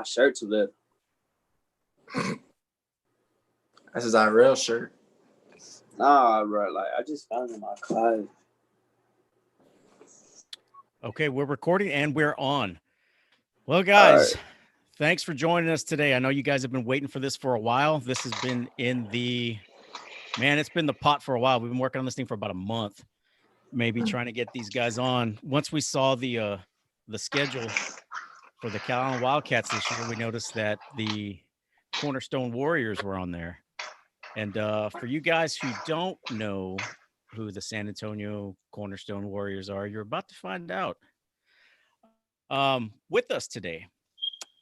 My shirt's lit. That's his real shirt. Nah, bro. Like, I just found it in my closet. Okay, we're recording and we're on. Well, guys, thanks for joining us today. I know you guys have been waiting for this for a while. This has been it's been the pot for a while. We've been working on this thing for about a month, maybe trying to get these guys on. Once we saw the schedule for the Carolina Wildcats this year, we noticed that the Cornerstone Warriors were on there. And for you guys who don't know who the San Antonio Cornerstone Warriors are, you're about to find out. With us today,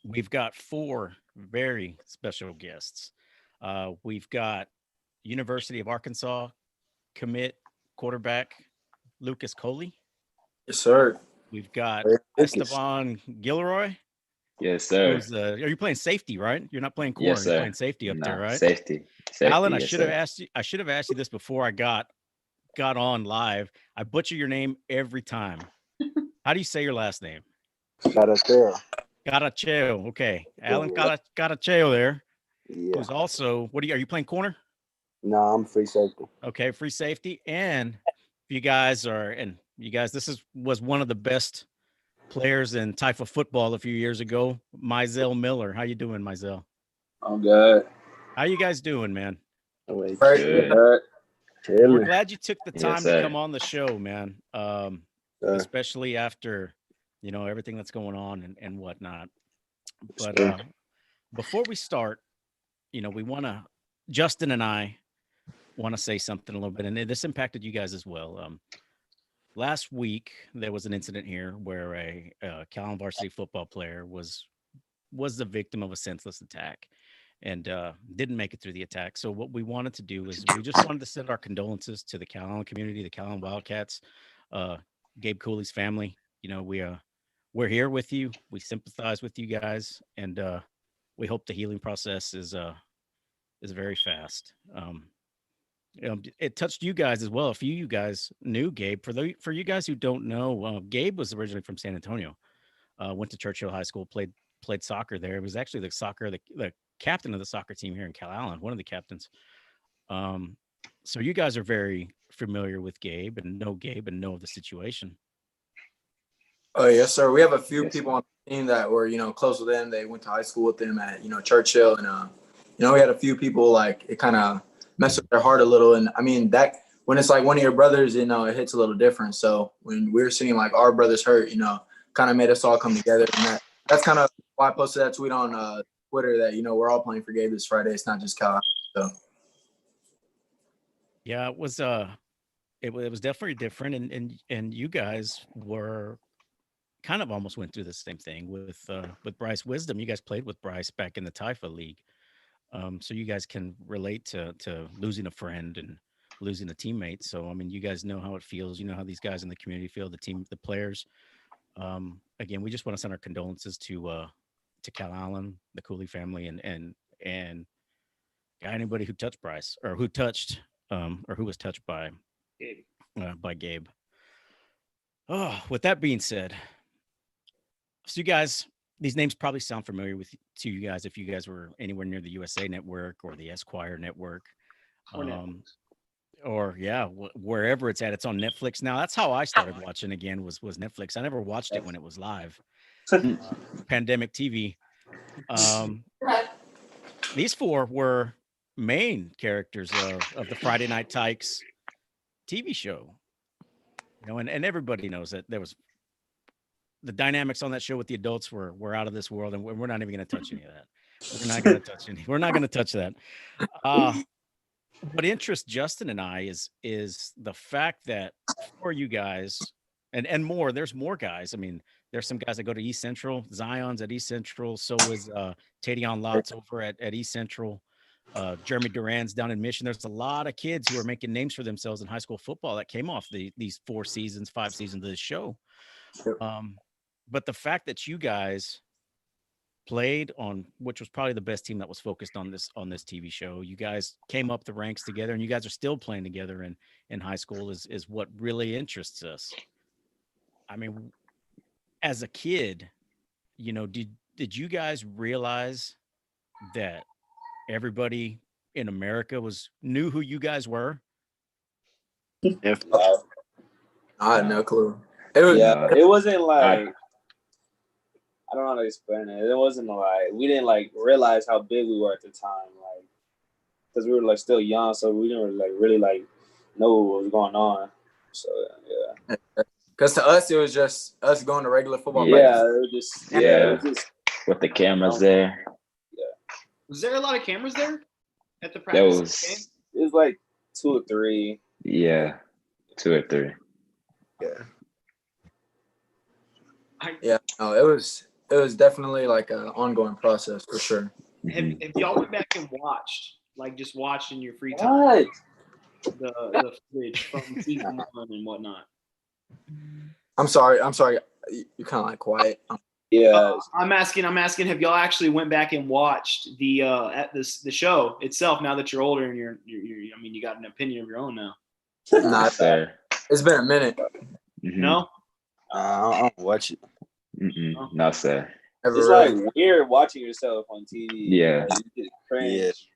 we've got 4 very special guests. We've got University of Arkansas commit quarterback Lucas Coley. Yes, sir. We've got Esteban Guillory. Yes, sir. Are you playing safety, right? You're not playing corner. Yes, sir. You're playing safety up there, right? Safety. Alan, I yes, should have asked you. I should have asked you this before I got on live. I butcher your name every time. How do you say your last name? Caracheo. Caracheo. Okay, Alan Caracheo there. Yeah. Who's also are you playing corner? No, I'm free safety. Okay, free safety. And you guys, this was one of the best players in Taifa football a few years ago. Myzel Miller. How you doing, Myzel? I'm good. How you guys doing, man? Good. We're glad you took the time Yes, to sir. come on the show, man. Especially after, everything that's going on and whatnot. But before we start, Justin and I want to say something a little bit, and this impacted you guys as well. Last week, there was an incident here where a Carolina varsity football player was the victim of a senseless attack and didn't make it through the attack. So what we wanted to do is we just wanted to send our condolences to the Carolina community, the Carolina Wildcats, Gabe Cooley's family. We're here with you. We sympathize with you guys, and we hope the healing process is very fast. It touched you guys as well. A few of you guys knew Gabe. For you guys who don't know, Gabe was originally from San Antonio. Went to Churchill High School, played soccer there. It was actually the captain of the soccer team here in Calallen, one of the captains. So you guys are very familiar with Gabe and know of the situation. Oh, yes, sir. We have a few people on the team that were, close with him. They went to high school with him at, Churchill. And, we had a few people, like, it kind of messed with their heart a little. And, I mean, that when it's like one of your brothers, it hits a little different. So when we're seeing, like, our brothers hurt, kind of made us all come together. And that's kind of why I posted that tweet on Twitter that, we're all playing for Gabe this Friday. It's not just Cal. So. Yeah, it was definitely different. And you guys were kind of almost went through the same thing with Bryce Wisdom. You guys played with Bryce back in the Taifa League. So you guys can relate to losing a friend and losing a teammate. So, I mean, you guys know how it feels. You know how these guys in the community feel, the team, the players. Again, we just want to send our condolences to Cal Allen, the Cooley family, and anybody who touched Bryce or who was touched by Gabe. Oh, with that being said, so you guys, these names probably sound familiar to you guys if you guys were anywhere near the USA Network or the Esquire Network, wherever it's at. It's on Netflix now. That's how I started watching again was Netflix. I never watched it when it was live. Pandemic TV. These 4 were main characters of the Friday Night Tykes TV show. And everybody knows that there was the dynamics on that show with the adults were out of this world, and we're not even going to touch any of that. We're not going to touch that. What interests Justin and I is the fact that for you guys and more, there's more guys. I mean, there's some guys that go to East Central. Zion's at East Central. So is Tavion Lots over at East Central. Jeremy Duran's down in Mission. There's a lot of kids who are making names for themselves in high school football that came off these 5 seasons of this show. But the fact that you guys played on, which was probably the best team that was focused on this TV show, you guys came up the ranks together, and you guys are still playing together in high school is what really interests us. I mean, as a kid, did did you guys realize that everybody in America knew who you guys were? If I had no clue. It was, it wasn't like I don't know how to explain it. It wasn't like we didn't like realize how big we were at the time, like because we were like still young, so we didn't really like know what was going on. So yeah. Because to us, it was just us going to regular football Yeah, practice. it was just Yeah. it was just With the cameras there. Was there a lot of cameras there at the practice game? it was like 2 or 3. Yeah, 2 or 3. Yeah, no, it was definitely like an ongoing process for sure. Have y'all went back and watched, like just watched in your free time, the footage from season 1 and whatnot? I'm sorry. You're kind of like quiet. Yeah. I'm asking. Have y'all actually went back and watched the the show itself? Now that you're older and you're I mean, you got an opinion of your own now. Not Sir. It's been a minute. No. I don't watch it. No, sir. Ever It's really. like weird watching yourself on TV. Yeah. Like, you get cringe.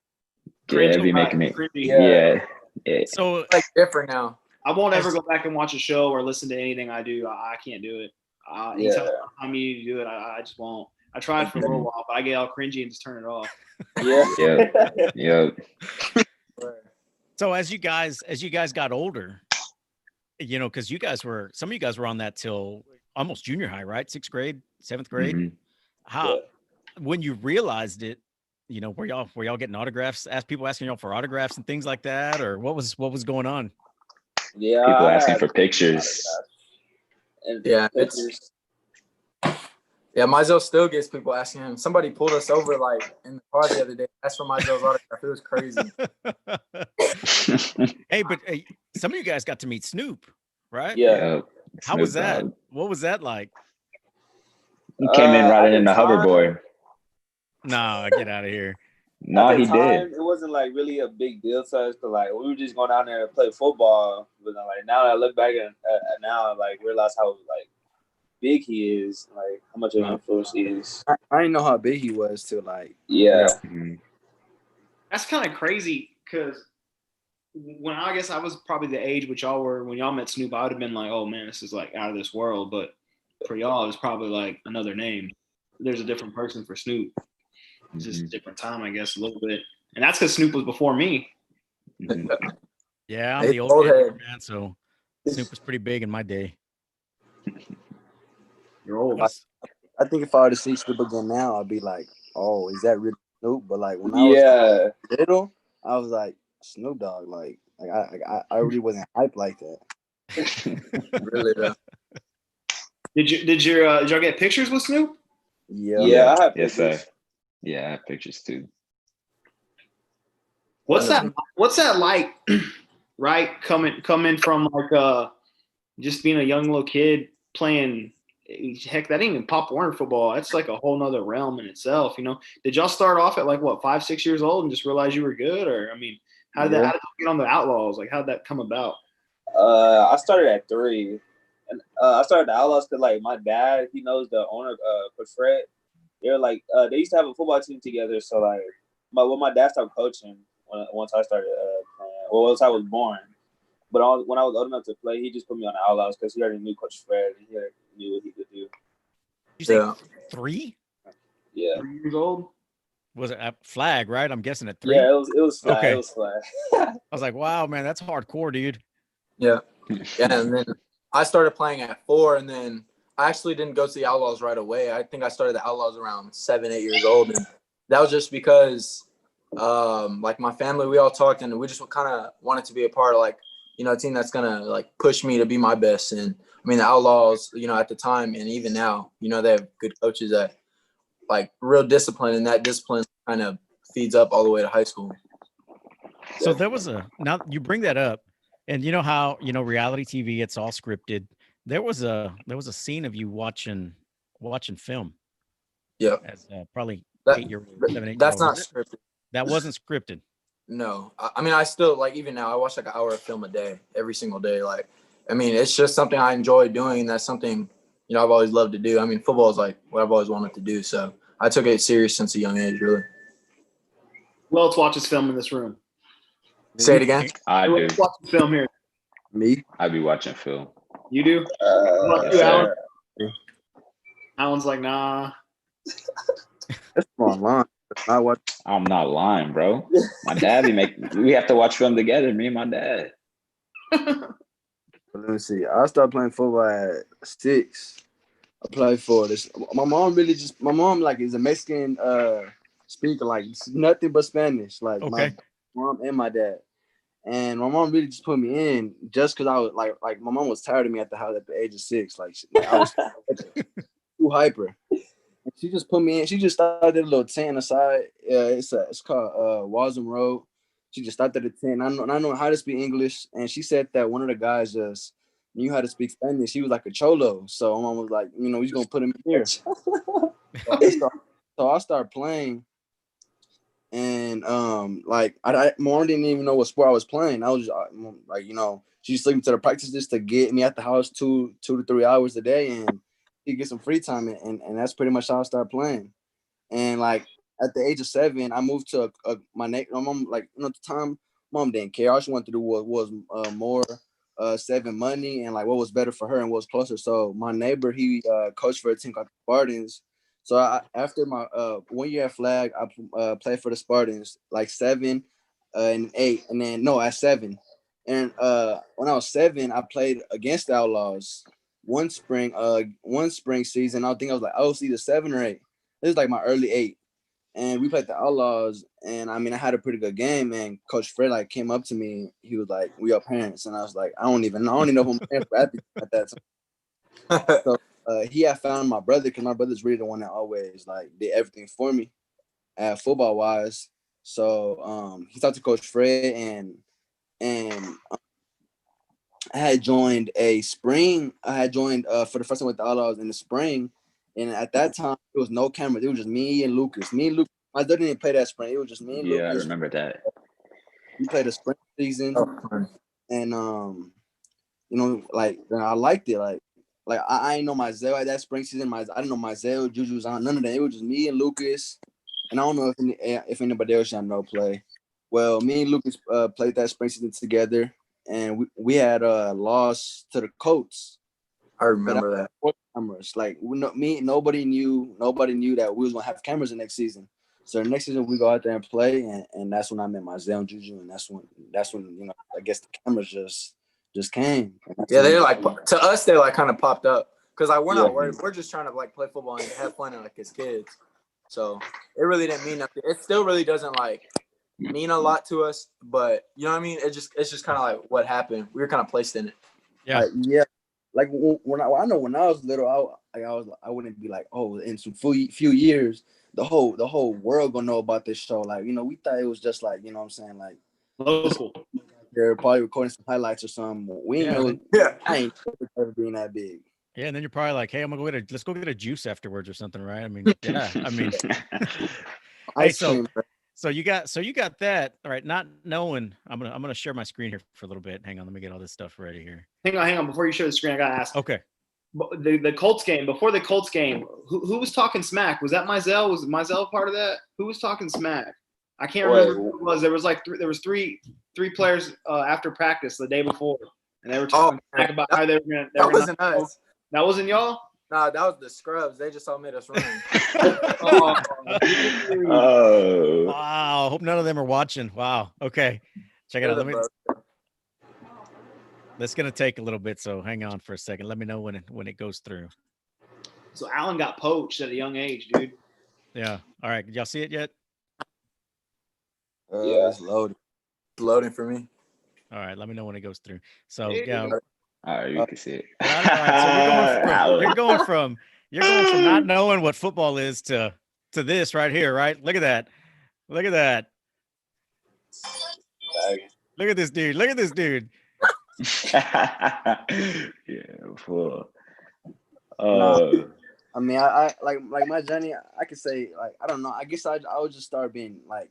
Yeah, it'd be making me. Cringy. Yeah. So It's like different now. I won't ever go back and watch a show or listen to anything I do. I can't do it. Anytime I need to do it, I just won't. I tried for a little while, but I get all cringy and just turn it off. Yeah. So as you guys got older, you know, because some of you guys were on that till almost junior high, right? 6th grade, 7th grade. When you realized it, you know, were y'all getting autographs? People asking y'all for autographs and things like that, or what was going on? Yeah. People asking for pictures. And Yeah, pictures. Myzel still gets people asking him. Somebody pulled us over like in the car the other day. Asked for Myzel's autograph. It was crazy. Hey, but some of you guys got to meet Snoop, right? Yeah. How was that? What was that like? He came in riding at in the the time- hoverboard. Nah, get out of here. No, At the he time, did. It wasn't like really a big deal to us, 'cause like we were just going down there to play football. But then, like now that I look back and now like realize how like big he is, like how much of an influence he is. I didn't know how big he was till like That's kind of crazy because when I guess I was probably the age which y'all were when y'all met Snoop, I would have been like, oh man, this is like out of this world. But for y'all, it was probably like another name. There's a different person for Snoop. It's just a different time, I guess, a little bit. And that's because Snoop was before me. Yeah, I'm Hey, the old old kid, head. man, so Snoop was pretty big in my day. You're old. I think if I were to see Snoop again now, I'd be like, oh, is that really Snoop? But like when I was little, I was like Snoop Dogg. Like I really wasn't hyped like that. Really though. Did y'all get pictures with Snoop? Yeah. I have Yes, pictures. sir. Yeah, I have pictures too. What's that like? Right, coming from like just being a young little kid playing. Heck, that ain't even Pop Warner football. That's like a whole nother realm in itself. You know, did y'all start off at like what 5, 6 years old and just realize you were good, or I mean, how did you get on the Outlaws? Like, how did that come about? I started at 3, and I started the Outlaws because like my dad, he knows the owner, Coach Fred. They're like they used to have a football team together. So like, when my dad stopped coaching, once I started playing, once I was born. But when I was old enough to play, he just put me on the Outlaws because he already knew Coach Fred and he already knew what he could do. You say 3? Yeah. 3 years old? Was it a flag, right? I'm guessing at 3. Yeah, it was flat. Okay. It was flat. I was like, wow, man, that's hardcore, dude. Yeah, and then I started playing at 4, and then I actually didn't go to the Outlaws right away. I think I started the Outlaws around 7, 8 years old, and that was just because, like my family, we all talked, and we just kind of wanted to be a part of like, you know, a team that's gonna like push me to be my best. And I mean, the Outlaws, you know, at the time and even now, you know, they have good coaches that like real discipline, and that discipline kind of feeds up all the way to high school. So there was now you bring that up, and you know how, you know, reality TV, it's all scripted. There was a scene of you watching film. Yeah, As probably 8-year-old, 7, 8 that's year not old. scripted. That wasn't scripted. No, I mean, I still like, even now I watch like an hour of film a day, every single day. Like, I mean, it's just something I enjoy doing. That's something, you know, I've always loved to do. I mean, football is like what I've always wanted to do. So I took it serious since a young age, really. Who else watches film in this room? Say it again. I Who do. else watches film here? Me? I be watching film. You do? Uh, Yes, you, sir. Alan? Alan's like, nah. That's online. I watch. I'm not lying, bro. My dad we have to watch film together, me and my dad. Let me see. I started playing football at 6. I played for this. My mom like is a Mexican speaker, like nothing but Spanish. Like Okay. my mom and my dad. And my mom really just put me in just because I was like my mom was tired of me at the house at the age of 6. Like I was too hyper. And she just put me in. She just started a little tent aside. It's called Walsham Road. She just started a tent. I know how to speak English, and she said that one of the guys just knew how to speak Spanish. He was like a cholo, so my mom was like, he's gonna put him here. So I started playing, and my mom didn't even know what sport I was playing. I was just, she just took me to the practices to get me at the house 2 to 3 hours a day, and you get some free time, and that's pretty much how I started playing. And like at the age of 7, I moved to my mom, like at the time, mom didn't care. All she wanted to do was more saving money and like what was better for her and what was closer. So my neighbor, he coached for a team called the Spartans. So after my 1 year at Flag, I played for the Spartans like 7 and 8, and then at 7. And when I was 7, I played against the Outlaws one spring season. I think I was either 7 or 8. This is like my early 8, and we played the Outlaws. And I mean, I had a pretty good game. And Coach Fred like came up to me. He was like, "We are parents," and I was like, "I don't even know who my parents were at that time." So he had found my brother because my brother's really the one that always like did everything for me, football wise. So he talked to Coach Fred, and I had joined for the first time with the Outlaws in the spring. And at that time, there was no cameras. It was just me and Lucas. My dad didn't play that spring. It was just me and Yeah, I Lucas. remember that. We played a spring season. And, I liked it. Like I didn't know Myzel at that spring season. I didn't know Myzel, Juju's on, none of that. It was just me and Lucas. And I don't know if anybody else y'all know play. Well, me and Lucas played that spring season together. And we had lost to the Colts. I remember that. Cameras. Like nobody knew that we was gonna have cameras the next season. So the next season we go out there and play, and that's when I met Myzel and Juju, and that's when I guess the cameras just came. Yeah, they're like to us, they like kind of popped up because we're not worried. We're just trying to like play football and have fun and like as kids. So it really didn't mean nothing. It still really doesn't like mean a lot to us, but you know what I mean. It's just kind of like what happened. We were kind of placed in it. Yeah. Yeah. Like when I was little, I wouldn't be like, oh, in some few years, the whole world gonna know about this show. Like, we thought it was just like, what I'm saying, like Local. they're probably recording some highlights or something. We didn't know. Yeah. I ain't ever being that big. Yeah, and then you're probably like, "Hey, let's go get a juice afterwards or something, right?" I mean, yeah. I mean, hey, so you got that. All right, not knowing. I'm gonna share my screen here for a little bit. Hang on, let me get all this stuff ready here. Hang on. Before you share the screen, I gotta ask. Okay. The Colts game. Before the Colts game, who was talking smack? Was that Myzel? Was Myzel part of that? Who was talking smack? I can't remember who it was. There was like three players after practice the day before, and they were talking smack about how they were gonna. That wasn't us. That wasn't y'all? Nah, that was the scrubs. They just all made us run. Oh. Wow. Hope none of them are watching. Wow. Okay. Check it out. That's gonna take a little bit, so hang on for a second. Let me know when it goes through. So Alan got poached at a young age, dude. Yeah. All right. Did y'all see it yet? Yeah, it's loaded. It's loading for me. All right. Let me know when it goes through. So yeah. All right, you can see it. All right, so you're going from not knowing what football is to this right here, right? Look at that. Look at that. Look at this dude. Look at this dude. Yeah, full. I mean, I like my journey. I could say like I don't know. I guess I would just start being like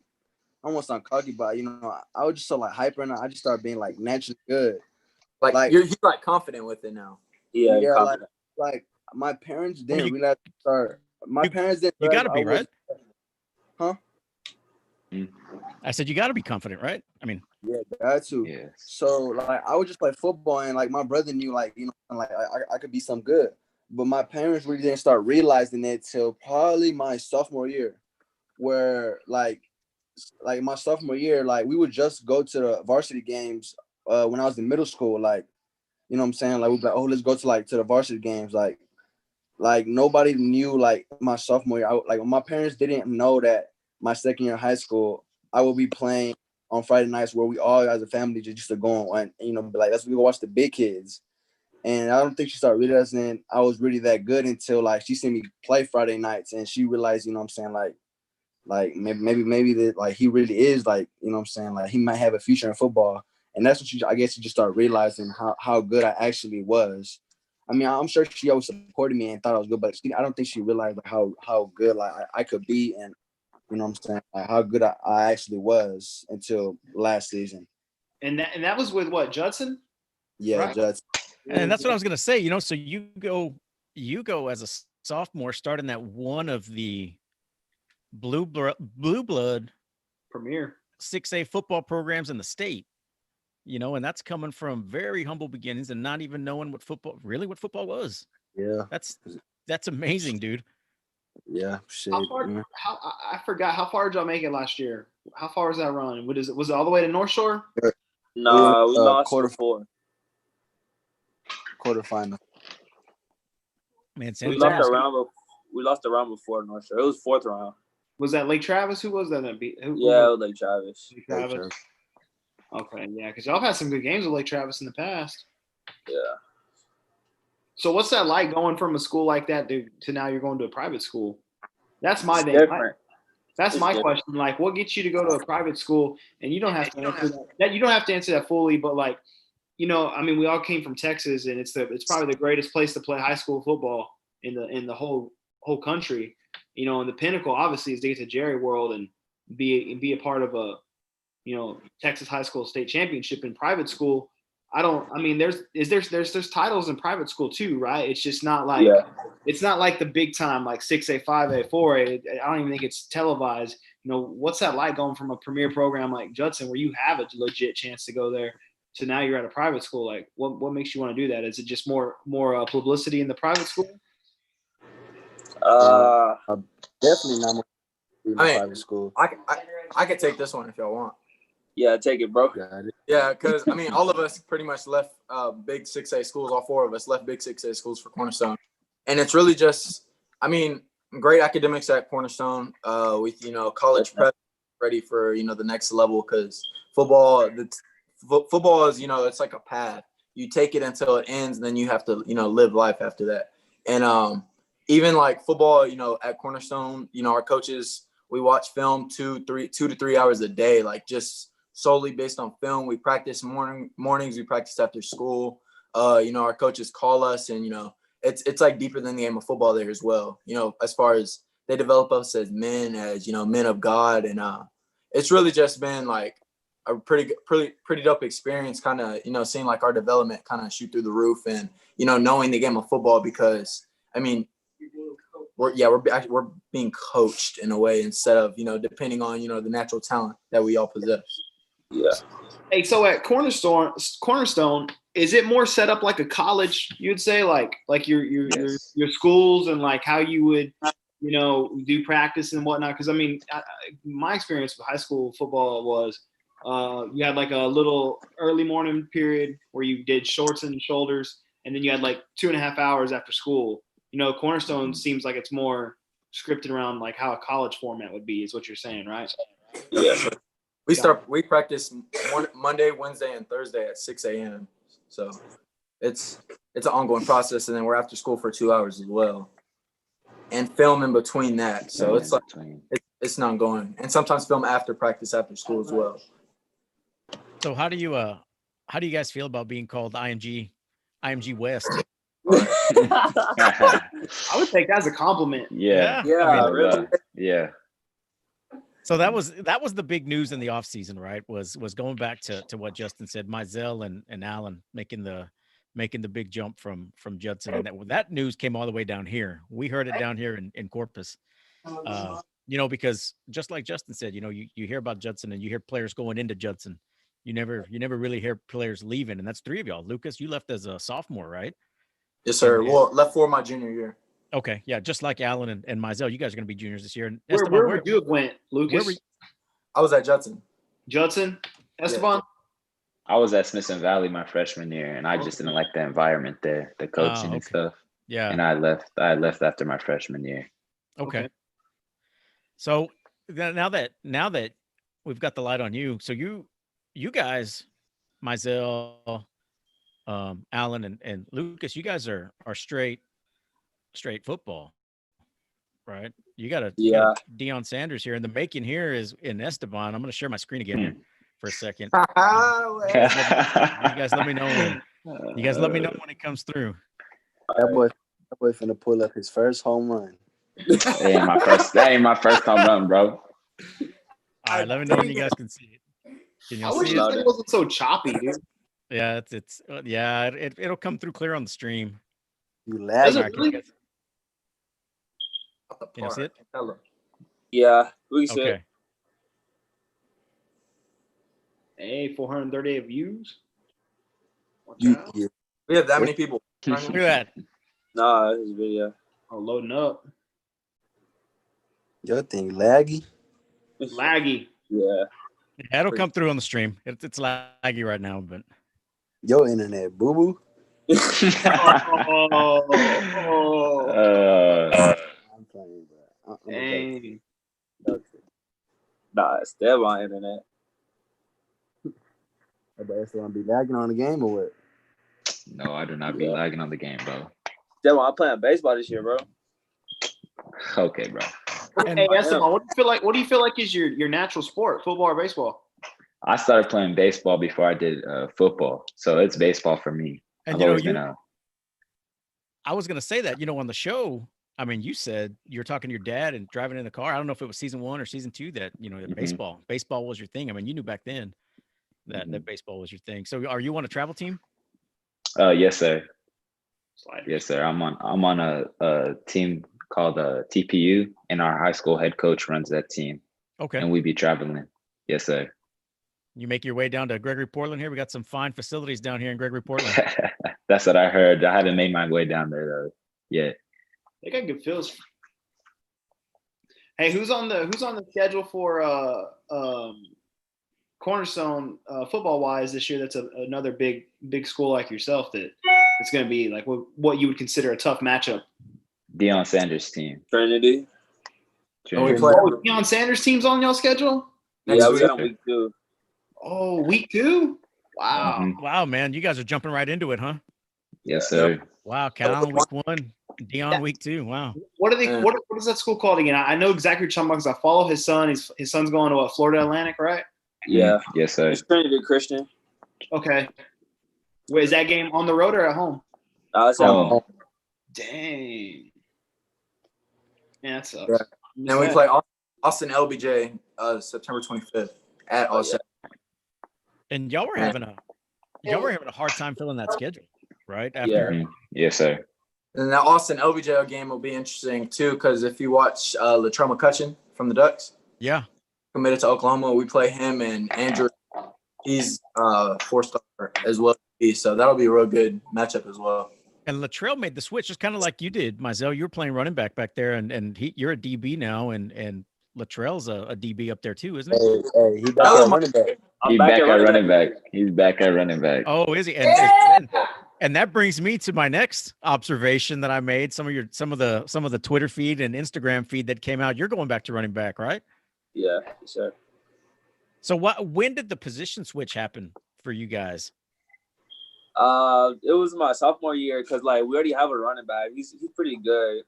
I don't want to sound cocky, but I would just so like hyper, and I just start being like naturally good. Like you're like confident with it now. Yeah, like my parents didn't realize My parents didn't. You got to be, right? Huh? I said you got to be confident, right? I mean, yeah, got to. Yes. So like I would just play football, and like my brother knew, like like I could be some good, but my parents really didn't start realizing it till probably my sophomore year, where like my sophomore year, like we would just go to the varsity games when I was in middle school, like you know what I'm saying, like we'd be like, oh, let's go to the varsity games, like nobody knew like my sophomore year. Like my parents didn't know that my second year of high school I will be playing on Friday nights where we all as a family just used to go on and be like, let's go watch the big kids. And I don't think she started realizing I was really that good until like she seen me play Friday nights and she realized, you know what I'm saying, like maybe that like he really is like, you know what I'm saying, like he might have a future in football. And that's when I guess she just started realizing how good I actually was. I mean, I'm sure she always supported me and thought I was good, but I don't think she realized like how good like I could be, and you know what I'm saying, like how good I actually was until last season. And that was with what, Judson? Yeah, right? Judson. and that's what I was going to say, you know, so you go as a sophomore starting that one of the blue blood Premier 6A football programs in the state, you know, and that's coming from very humble beginnings and not even knowing what football was. Yeah. That's amazing, dude. Yeah, shit. How I forgot, how far did y'all make it last year? How far was that run? Was it all the way to North Shore? No, we lost quarterfinal. Man, we lost the round before North Shore. It was fourth round. Was that Lake Travis? Who was that? It was Lake Travis. Lake Travis. Okay, yeah, because y'all had some good games with Lake Travis in the past. Yeah. So what's that like going from a school like that to now you're going to a private school? That's my thing. That's my question. Like, what gets you to go to a private school? And you don't have to answer that. You don't have to answer that fully, but like, you know, I mean, we all came from Texas, and it's probably the greatest place to play high school football in the whole country. You know, and the pinnacle obviously is to get to Jerry World and be a part of a, you know, Texas high school state championship in private school. There's titles in private school too, right? It's just not like it's not like the big time like 6A, 5A, 4A. I don't even think it's televised. You know, what's that like going from a premier program like Judson where you have a legit chance to go there to now you're at a private school? Like, what makes you want to do that? Is it just more publicity in the private school? Definitely not more in private school. I could take this one if y'all want. Yeah, take it, bro. Yeah, because I mean, all of us pretty much left big 6A schools. All four of us left big 6A schools for Cornerstone, and it's really just, I mean, great academics at Cornerstone. With college prep ready for the next level, because football is it's like a path. You take it until it ends, and then you have to live life after that. And even like football, at Cornerstone, our coaches, we watch film 2 to 3 hours a day, like just solely based on film. We practice mornings, we practice after school. Our coaches call us, and it's like deeper than the game of football there as well. As far as they develop us as men, as men of God, and it's really just been like a pretty dope experience, kind of seeing like our development kind of shoot through the roof, and knowing the game of football, because I mean, we're being coached in a way instead of depending on the natural talent that we all possess. Yeah. Hey, so at Cornerstone, is it more set up like a college? You'd say like your schools and like how you would do practice and whatnot. Because I mean, my experience with high school football was you had like a little early morning period where you did shorts and shoulders, and then you had like 2.5 hours after school. Cornerstone seems like it's more scripted around like how a college format would be, is what you're saying, right? Yeah. We practice Monday, Wednesday, and Thursday at 6 a.m. So it's an ongoing process, and then we're after school for 2 hours as well, and film in between that. So it's like it's not ongoing, and sometimes film after practice after school as well. So how do you guys feel about being called IMG West? I would take that as a compliment. Yeah. I mean, really? Yeah. So that was the big news in the offseason, right? Was going back to what Justin said, Myzel and Allen making the making the big jump from Judson, and that news came all the way down here. We heard it down here in Corpus. Because just like Justin said, you hear about Judson and you hear players going into Judson. You never really hear players leaving, and that's 3 of y'all. Lucas, you left as a sophomore, right? Yes, sir. Well, left for my junior year. Okay, yeah, just like Allen and Myzel, you guys are going to be juniors this year. And Where Esteban, would you have went, Lucas? I was at Judson. Judson? Esteban? I was at Smith Valley my freshman year, and I just didn't like the environment there, the coaching and stuff. Yeah. And I left after my freshman year. Okay. So now that we've got the light on you, so you guys, Myzel, Allen and Lucas, you guys are straight football, right? You got a Deion Sanders here, and the making here is in Esteban. I'm going to share my screen again here for a second. You guys let me know when it comes through. That boy finna pull up his first home run. That ain't my first home run, bro. All right, let me know when you guys can see it. Can you I wish see this thing wasn't so choppy, dude. Yeah, it'll come through clear on the stream. You lagging. Really? Can you see it? Yeah, we see it. Okay. Hey, 438 views. We have that many people. Look at that. Nah, it's video. Oh, loading up. Your thing laggy. Laggy. Yeah. It'll come through on the stream. It's laggy right now, but Your internet boo boo. I'm playing, bro. Dang. Nah, it's still on internet. But it's gonna be lagging on the game or what? No, I do not be lagging on the game, bro. Still, I'm playing baseball this year, bro. Okay, bro. Hey, Esteban, what do you feel like is your natural sport, football or baseball? I started playing baseball before I did football, so it's baseball for me. And I was gonna say that, on the show. I mean, you said you were talking to your dad and driving in the car. I don't know if it was season 1 or season 2 that that baseball was your thing. I mean, you knew back then that baseball was your thing. So, are you on a travel team? Yes, sir. Yes, sir. I'm on a team called TPU, and our high school head coach runs that team. Okay. And we be traveling. Yes, sir. You make your way down to Gregory Portland here. We got some fine facilities down here in Gregory Portland. That's what I heard. I haven't made my way down there though yet. They got good feels. Hey, who's on the schedule for Cornerstone football wise this year? That's another big school like yourself that it's going to be like what you would consider a tough matchup. Deion Sanders' team. Trinity. Deion Sanders' team's on y'all schedule? Yeah, we got week 2. Oh, week 2? Wow. Mm-hmm. Wow, man. You guys are jumping right into it, huh? Yes, sir. Wow, Cal week 1, Deion week 2. Wow. What are they? What is that school called again? I know exactly what you're talking about because I follow his son. His son's going to Florida Atlantic, right? Yeah. Yes, sir. It's Trinity Christian. Okay. Wait, is that game on the road or at home? It's at home. Dang. Yeah, that sucks. Yeah. And we play Austin LBJ September 25th at Austin. And y'all were having a hard time filling that schedule, right? After Yes, sir. And that Austin LBJ game will be interesting too, because if you watch Latrell McCutcheon from the Ducks, committed to Oklahoma, we play him and Andrew. He's 4-star as well, so that'll be a real good matchup as well. And Latrell made the switch, just kind of like you did, Myzel. You were playing running back there, and you're a DB now, and Latrell's a DB up there too, isn't he? Hey, he back at running back. He's back at running back. He's back at running back. Oh, is he? And that brings me to my next observation that I made. Some of the Twitter feed and Instagram feed that came out. You're going back to running back, right? Yeah, sure. So when did the position switch happen for you guys? It was my sophomore year because we already have a running back. He's pretty good.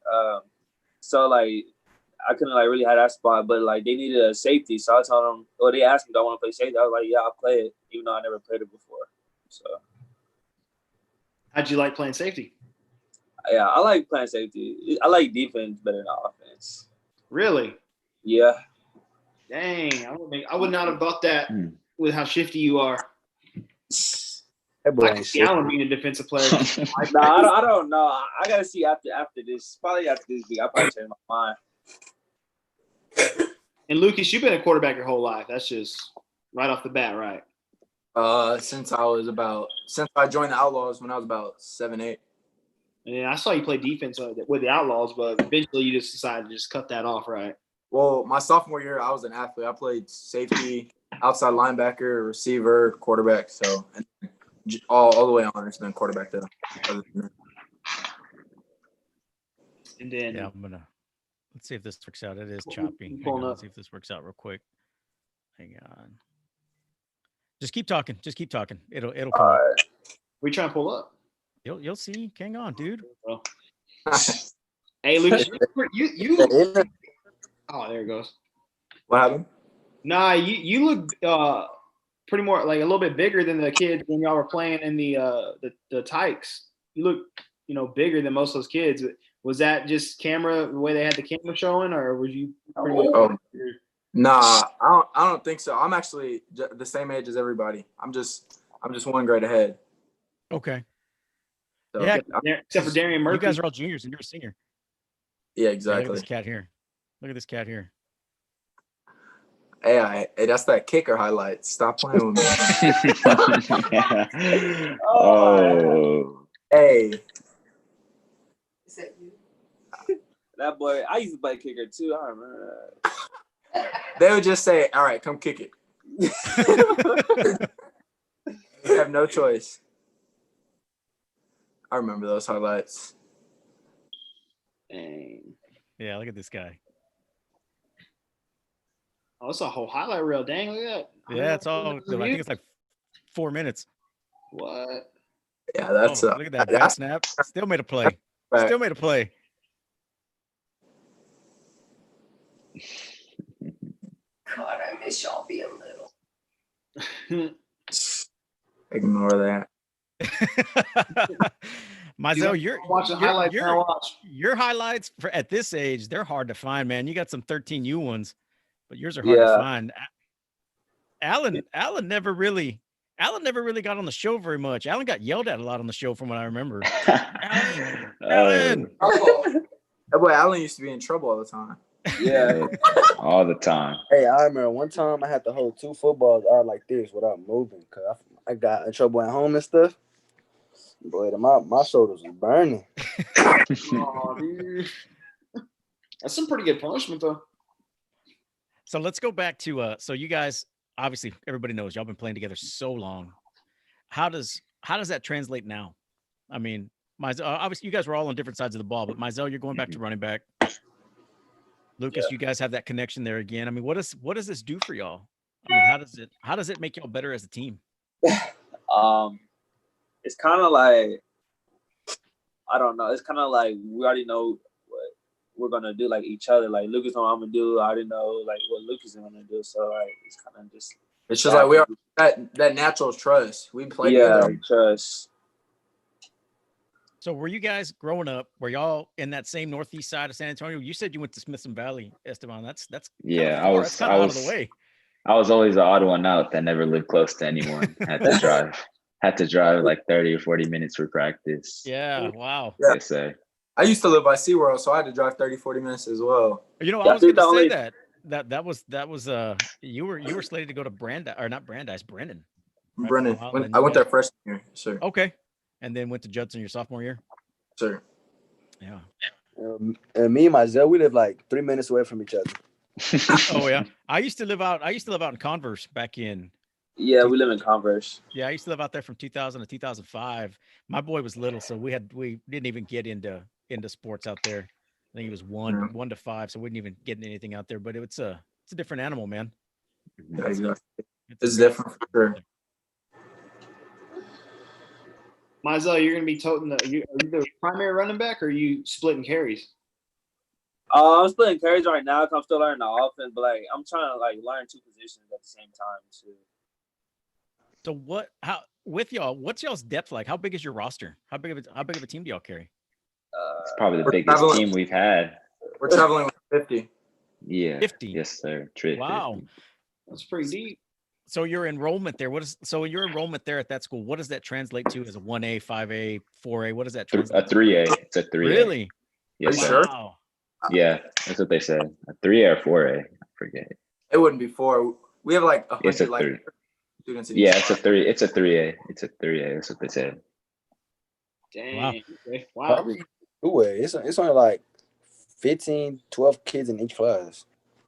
So I couldn't really have that spot, but they needed a safety. So I told them, they asked me, do I want to play safety? I was like, yeah, I'll play it, even though I never played it before. So how'd you like playing safety? Yeah, I like playing safety. I like defense better than offense. Really? Yeah. Dang, I would not have thought that with how shifty you are. That boy I can ain't see shit. Allen being a defensive player. No, I don't know. I gotta see after this. Probably after this week, I probably change my mind. And Lucas, you've been a quarterback your whole life. That's just right off the bat, right? Since I joined the Outlaws when I was about 7, 8. Yeah, I saw you play defense with the Outlaws, but eventually you just decided to just cut that off, right? Well, my sophomore year, I was an athlete. I played safety, outside linebacker, receiver, quarterback. So and all the way on, it's been quarterback though. And then Yeah, let's see if this works out. It is choppy. Hang on, let's see if this works out real quick. Hang on. Just keep talking. It'll come up. we trying to pull up. You'll see. Hang on, dude. Hey, Lucas, you. Oh, there it goes. What happened? Nah, you look pretty more like a little bit bigger than the kids when y'all were playing in the Tykes. You look, bigger than most of those kids. Was that just camera, the way they had the camera showing, or was you pretty much Nah, I don't think so. I'm actually the same age as everybody. I'm just 1 grade ahead. Okay. So, Yeah, except for Darian Murphy. You guys are all juniors and you're a senior. Yeah, Yeah, exactly. look at this cat here. Hey, that's that kicker highlight. Stop playing with me. Oh. Hey. Is that you? That boy, I used to play kicker too. I remember that. They would just say, all right, come kick it. You have no choice. I remember those highlights. Dang. Yeah, look at this guy. Oh, it's a whole highlight reel. Dang, look at that. Yeah, it's all. I think it's like 4 minutes. What? Yeah, that's look at that back snap. Still made a play. Still made a play. God, I miss y'all being little. Ignore that. Myzel, your highlights at this age, they're hard to find, man. You got some 13U ones, but yours are hard to find. Alan never really got on the show very much. Alan got yelled at a lot on the show from what I remember. Alan. That boy Alan used to be in trouble all the time. Yeah. All the time. Hey, I remember one time I had to hold 2 footballs out like this without moving because I got in trouble at home and stuff. Boy, my shoulders was burning. Oh, dude. That's some pretty good punishment, though. So let's go back to so you guys, obviously everybody knows y'all been playing together so long. How does that translate now? I mean, Myzel, obviously you guys were all on different sides of the ball, but Myzel, you're going back to running back. Lucas, you guys have that connection there again. I mean, what does this do for y'all? I mean, how does it make y'all better as a team? It's kind of like, I don't know. It's kind of like we already know what we're gonna do, like each other. Like Lucas know what I'm gonna do. I already know like what Lucas is gonna do. So like it's kind of just. It's just like we are that natural trust. We play together. Trust. So were you guys growing up? Were y'all in that same northeast side of San Antonio? You said you went to Smithson Valley, Esteban. That's yeah. I was kind of out of the way. I was always the odd one out that never lived close to anyone. Had to drive like 30 or 40 minutes for practice. Yeah. Wow. Yeah. Yes, sir. I used to live by SeaWorld, so I had to drive 30, 40 minutes as well. You know, I was going to say that was you were slated to go to Brandeis, or not Brandeis, Brennan. Right? Brennan. I went there freshman year, sir. Okay. And then went to Judson your sophomore year? Sir. Yeah. And me and Myzel, we live like 3 minutes away from each other. Oh yeah. I used to live out in Converse back in. Yeah, we live in Converse. Yeah, I used to live out there from 2000 to 2005. My boy was little, so we didn't even get into sports out there. I think it was 1 to 5, so we didn't even get anything out there. But it's a different animal, man. Yeah, exactly. It's different for sure. Myzel, you're going to be toting are you the primary running back or are you splitting carries? I'm splitting carries right now because I'm still learning the offense, but like I'm trying to like learn 2 positions at the same time too. So what's y'all's depth like? How big is your roster? How big of a team do y'all carry? It's probably the biggest team we've had. We're traveling with 50. Yeah. 50. Yes, sir. 50. Wow. That's pretty deep. So your enrollment there, so your enrollment there at that school, what does that translate to as a 1A, 5A, 4A? What does that translate A 3A. It's a 3A. Really? Yes, Are you sir. sure? Wow. Yeah, that's what they said. A 3A or 4A. I forget. It wouldn't be 4. We have like It's a 100 3. students in Yeah, each it's a class. 3. It's a 3A. It's a 3A. That's what they said. Dang. Wow. Okay. Wow. Probably two-way. It's only like 15, 12 kids in each class.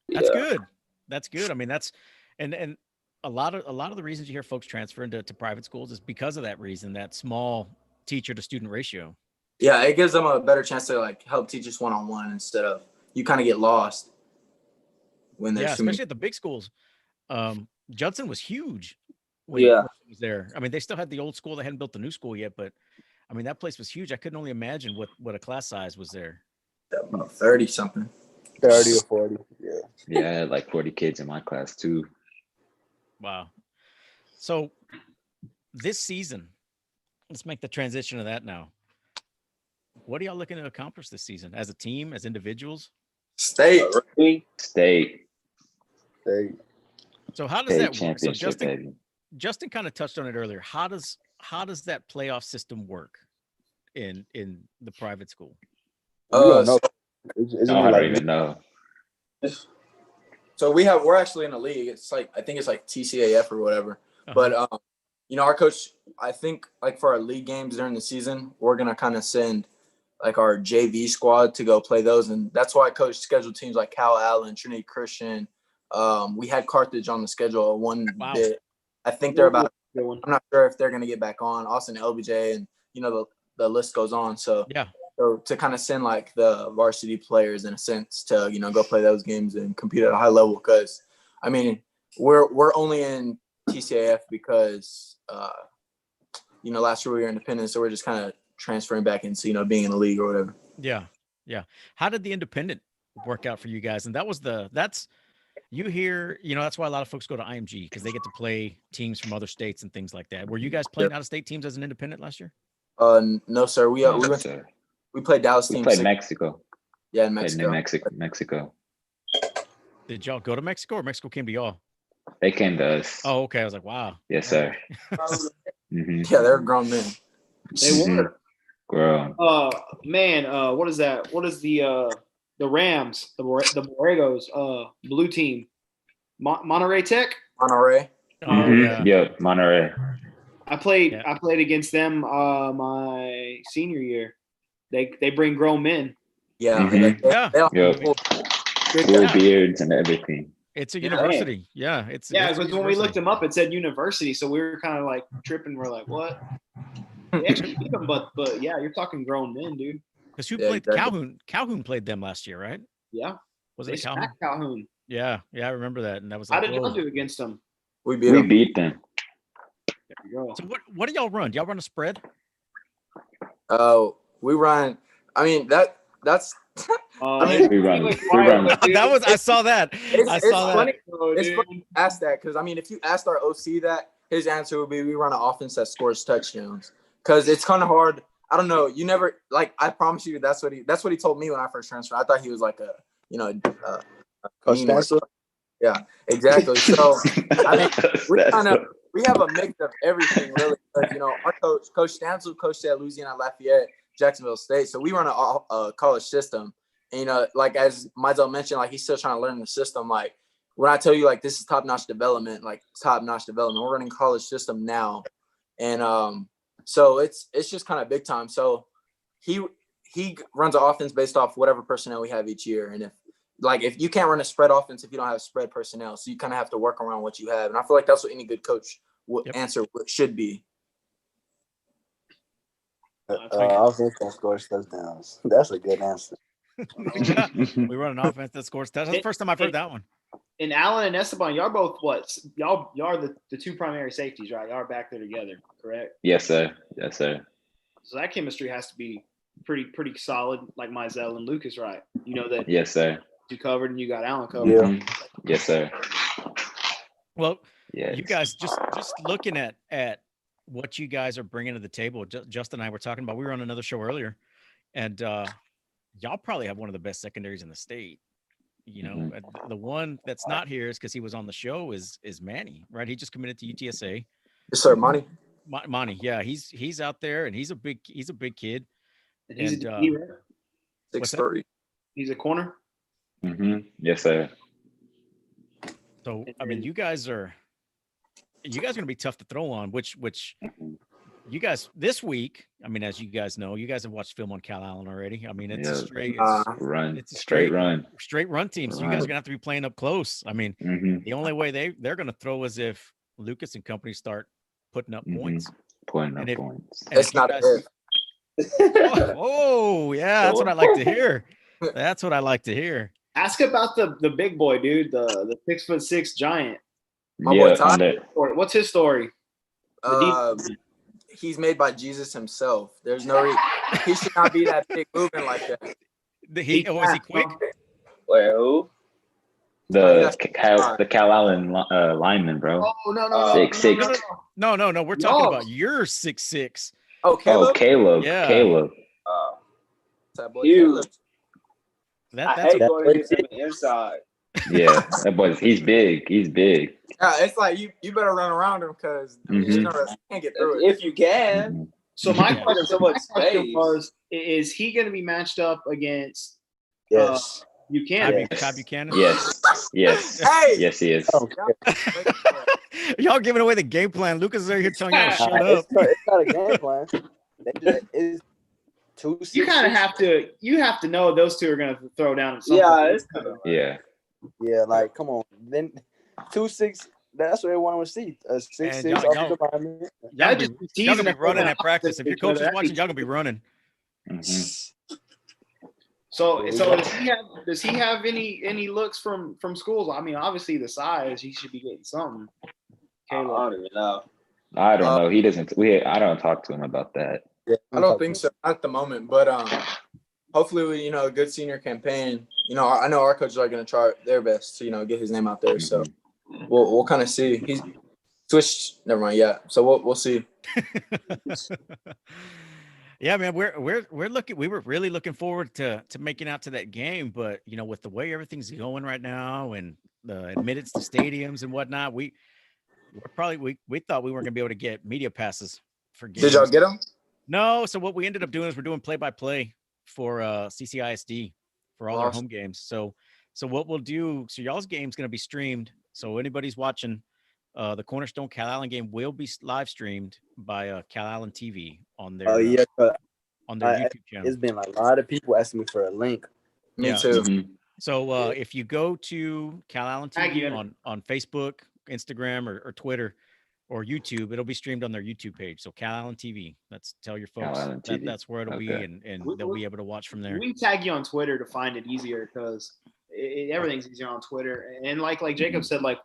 That's good. That's good. I mean, that's and a lot of the reasons you hear folks transfer into private schools is because of that reason, that small teacher to student ratio. Yeah, it gives them a better chance to like help teachers one-on-one instead of you kind of get lost when there's too many. Especially at the big schools. Judson was huge when Yeah. he was there. I mean, they still had the old school. They hadn't built the new school yet, but I mean, that place was huge. I couldn't only imagine what a class size was there. 30 something. 30 or 40. Yeah. Yeah, I had like 40 kids in my class too. Wow. So this season, let's make the transition to that now. What are y'all looking to accomplish this season as a team, as individuals? State. State So how does that work? So championship, baby. Justin kind of touched on it earlier. How does that playoff system work in the private school? We don't know. I don't even know. So we're actually in a league. It's like I think it's like TCAF or whatever. But our coach, I think like for our league games during the season, we're gonna kind of send like our JV squad to go play those, and that's why coach scheduled teams like Cal Allen, Trinity Christian. We had Carthage on the schedule one bit. I think they're about. I'm not sure if they're gonna get back on. Austin LBJ, and the list goes on. So yeah. So to kind of send like the varsity players in a sense to go play those games and compete at a high level, because I mean we're only in TCAF because last year we were independent, so we're just kind of transferring back into being in the league or whatever. Yeah. How did the independent work out for you guys? And that's you hear that's why a lot of folks go to IMG, because they get to play teams from other states and things like that. Were you guys playing out of state teams as an independent last year? No, sir. We played Dallas teams. We played Mexico. Yeah, in Mexico. Mexico. Did y'all go to Mexico, or Mexico came to y'all? They came to us. Oh, okay. I was like, wow. Yes, sir. Yeah, they're grown men. They were. Grown. What is that? What is the Rams, the Borregos, blue team? Monterey Tech? Monterey. Oh, yeah. Yep, Monterey. I played against them my senior year. They bring grown men. Yeah. Full beards and everything. It's a university. Yeah. Because when we looked them up, it said university, so we were kind of like tripping. We're like, what? They actually beat them, but yeah, you're talking grown men, dude. Because who played Calhoun? Calhoun played them last year, right? Yeah. Was it Calhoun? Calhoun. Yeah, I remember that, and that was. How did y'all do against them? We beat them. There you go. So what do y'all run? Do y'all run a spread? We run. I mean that's. we run. I saw that. It's funny to ask that, because I mean, if you asked our OC that, his answer would be we run an offense that scores touchdowns. Because it's kind of hard. I don't know. You never I promise you that's what he told me when I first transferred. I thought he was like a Coach Spencer. Yeah, exactly. So I mean, we have a mix of everything, really. Because, our Coach Stancil, coached at Louisiana Lafayette, Jacksonville State. So we run a college system. And, like as Myzel mentioned, like he's still trying to learn the system. Like when I tell you, like this is top-notch development, we're running college system now. And so it's just kind of big time. So he runs an offense based off whatever personnel we have each year. And if you can't run a spread offense if you don't have spread personnel, so you kind of have to work around what you have. And I feel like that's what any good coach would answer should be. Offense that scores touchdowns. That's a good answer. We run an offense that scores touchdowns. That's the first time I've heard that one. And Allen and Esteban, y'all both what? Y'all are the two primary safeties, right? Y'all are back there together, correct? Yes, sir. So that chemistry has to be pretty solid, like Myzel and Lucas, right? You know that. Yes, sir. You covered and you got Allen covered. Yeah. Yes, sir. Well, you guys just looking at what you guys are bringing to the table. Justin and I were talking about. We were on another show earlier, and y'all probably have one of the best secondaries in the state. You know, the one that's not here is because he was on the show is Manny, right? He just committed to UTSA. Yes, sir, Monty. Monty, yeah, he's out there and he's a big kid. And he's And, a DB, right? 6'3". He's a corner. Yes, sir. So I mean, you guys are gonna be tough to throw on. Which you guys this week, I mean, as you guys know, you guys have watched film on Cal Allen already. I mean, it's a straight run. it's a straight run team. So you guys are gonna have to be playing up close. I mean, the only way they're gonna throw is if Lucas and company start putting up points. Points. It's not if. Oh, yeah, that's what I like to hear. That's what I like to hear. Ask about the big boy, dude. The 6'6" giant. My boy Todd. What's his story? He's made by Jesus himself. There's no reason he should not be that big moving like that. Is he quick? Wait, who? The Cal Allen lineman, bro. Oh no, 6'6". No. We're talking about your 6'6". Oh, Caleb. Oh, Caleb. Yeah. Caleb. That boy Huge. Caleb. I hate going against him inside. Yeah, that boy. He's big. He's big. Yeah, it's like you better run around him because you can't get through it. If you can. So my question, so much question was: is he going to be matched up against? Yes. Buchanan. Cobb Buchanan? Yes. Hey! Yes, he is. Oh, Y'all giving away the game plan. Lucas is here telling y'all shut up. It's not a game plan. It's 2 6. You kind of have to. You have to know those two are going to throw down. At some point. Yeah, like come on. Then 2 6. That's what everyone would see. A 6'6" offensive lineman. Y'all gonna be running at practice. If your coach is watching, y'all gonna be running. So does he have any looks from schools? I mean, obviously the size, he should be getting something. I don't even know. I don't know. He doesn't. I don't talk to him about that. Yeah, I don't think so at the moment, but hopefully, a good senior campaign. I know our coaches are going to try their best to get his name out there. So we'll kind of see. He's switched. Never mind. Yeah. So we'll see. Yeah, man, we're looking. We were really looking forward to making out to that game, but with the way everything's going right now and the admittance to stadiums and whatnot, we thought we weren't gonna be able to get media passes for games. Did y'all get them? No. So what we ended up doing is we're doing play-by-play for CCISD for all our home games. So what we'll do, so y'all's game's gonna be streamed. So anybody's watching the Cornerstone Cal Allen game will be live streamed by Cal Allen TV on their on their YouTube channel. It's been a lot of people asking me for a link. Me too. So if you go to Cal Allen TV on Facebook, Instagram, or Twitter, or YouTube, it'll be streamed on their YouTube page. So Cal Allen TV. Tell your folks that's where it'll be, and they'll be able to watch from there. We tag you on Twitter to find it easier because everything's easier on Twitter. And like Jacob said, like